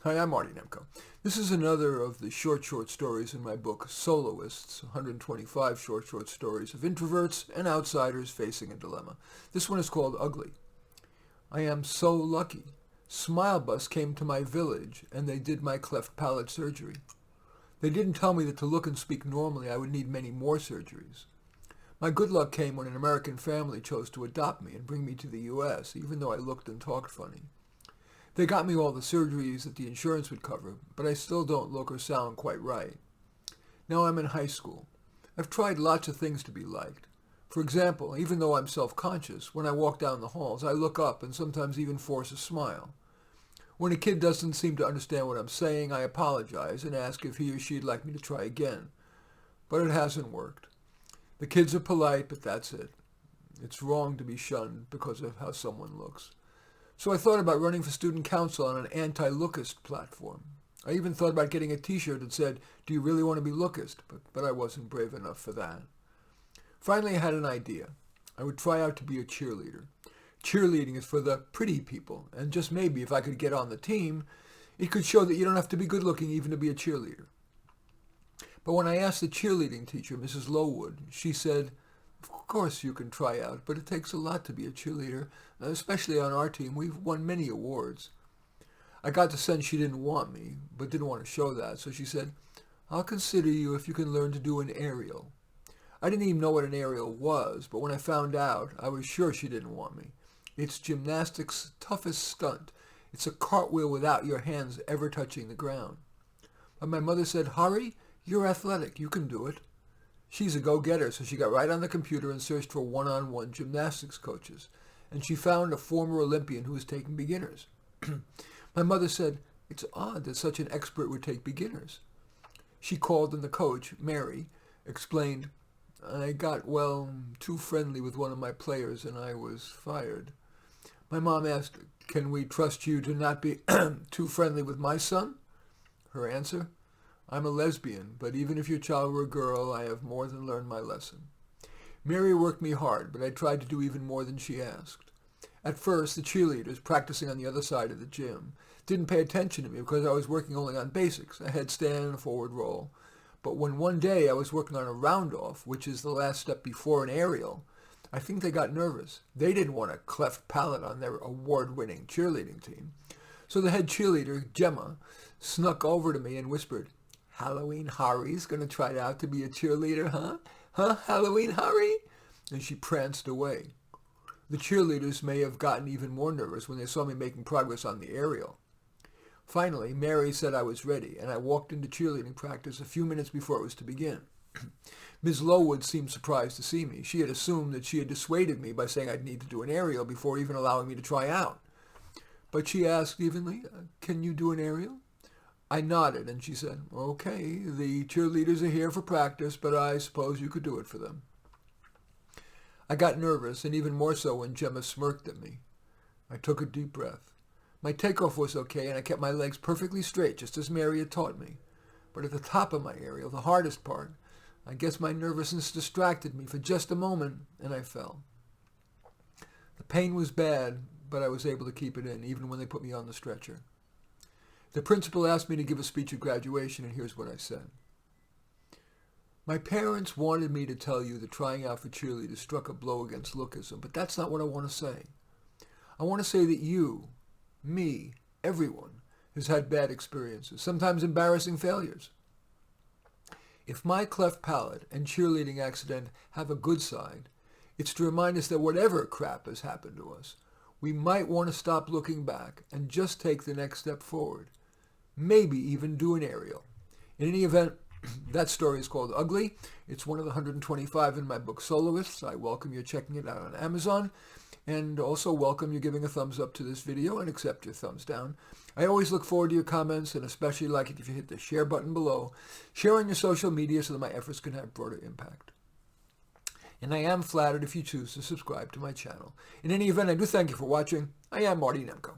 Hi, I'm Marty Nemko. This is another of the short stories in my book, Soloists, 125 short stories of introverts and outsiders facing a dilemma. This one is called Ugly. I am so lucky. Smile Bus came to my village and they did my cleft palate surgery. They didn't tell me that to look and speak normally I would need many more surgeries. My good luck came when an American family chose to adopt me and bring me to the U.S., even though I looked and talked funny. They got me all the surgeries that the insurance would cover, but I still don't look or sound quite right. Now I'm in high school. I've tried lots of things to be liked. For example, even though I'm self-conscious, when I walk down the halls, I look up and sometimes even force a smile. When a kid doesn't seem to understand what I'm saying, I apologize and ask if he or she'd like me to try again. But it hasn't worked. The kids are polite, but that's it. It's wrong to be shunned because of how someone looks. So I thought about running for student council on an anti-lookist platform. I even thought about getting a t-shirt that said, "Do you really want to be lookist?" But I wasn't brave enough for that. Finally, I had an idea. I would try out to be a cheerleader. Cheerleading is for the pretty people, and just maybe if I could get on the team, it could show that you don't have to be good looking even to be a cheerleader. But when I asked the cheerleading teacher, Mrs. Lowood, she said, "Of course you can try out, but it takes a lot to be a cheerleader, especially on our team. We've won many awards." I got the sense she didn't want me, but didn't want to show that, so she said, "I'll consider you if you can learn to do an aerial." I didn't even know what an aerial was, but when I found out, I was sure she didn't want me. It's gymnastics' toughest stunt. It's a cartwheel without your hands ever touching the ground. But my mother said, "Hari, you're athletic. You can do it." She's a go-getter, so she got right on the computer and searched for one-on-one gymnastics coaches. And she found a former Olympian who was taking beginners. My mother said, "It's odd that such an expert would take beginners." She called and the coach, Mary, explained, "I got, too friendly with one of my players and I was fired." My mom asked, "Can we trust you to not be too friendly with my son?" Her answer, "I'm a lesbian, but even if your child were a girl, I have more than learned my lesson." Mary worked me hard, but I tried to do even more than she asked. At first, the cheerleaders, practicing on the other side of the gym, didn't pay attention to me because I was working only on basics, a headstand and a forward roll. But when one day I was working on a round-off, which is the last step before an aerial, I think they got nervous. They didn't want a cleft palate on their award-winning cheerleading team. So the head cheerleader, Gemma, snuck over to me and whispered, "Halloween Hari's going to try out to be a cheerleader, huh? Huh, Halloween Hari?" And she pranced away. The cheerleaders may have gotten even more nervous when they saw me making progress on the aerial. Finally, Mary said I was ready, and I walked into cheerleading practice a few minutes before it was to begin. Ms. Lowood seemed surprised to see me. She had assumed that she had dissuaded me by saying I'd need to do an aerial before even allowing me to try out. But she asked evenly, "Can you do an aerial?" I nodded, and she said, "Okay, the cheerleaders are here for practice, but I suppose you could do it for them." I got nervous, and even more so when Gemma smirked at me. I took a deep breath. My takeoff was okay, and I kept my legs perfectly straight, just as Mary had taught me. But at the top of my aerial, the hardest part, I guess my nervousness distracted me for just a moment, and I fell. The pain was bad, but I was able to keep it in, even when they put me on the stretcher. The principal asked me to give a speech at graduation, and here's what I said. "My parents wanted me to tell you that trying out for cheerleaders struck a blow against lookism, but that's not what I want to say. I want to say that you, me, everyone, has had bad experiences, sometimes embarrassing failures. If my cleft palate and cheerleading accident have a good side, it's to remind us that whatever crap has happened to us, we might want to stop looking back and just take the next step forward. Maybe even do an aerial." In any event, that story is called Ugly. It's one of the 125 in my book Soloists. I welcome you checking it out on Amazon, and also welcome you giving a thumbs up to this video and accept your thumbs down. I always look forward to your comments, and especially like it if you hit the share button below. Share on your social media so that my efforts can have broader impact. And I am flattered if you choose to subscribe to my channel. In any event, I do thank you for watching. I am Marty Nemko.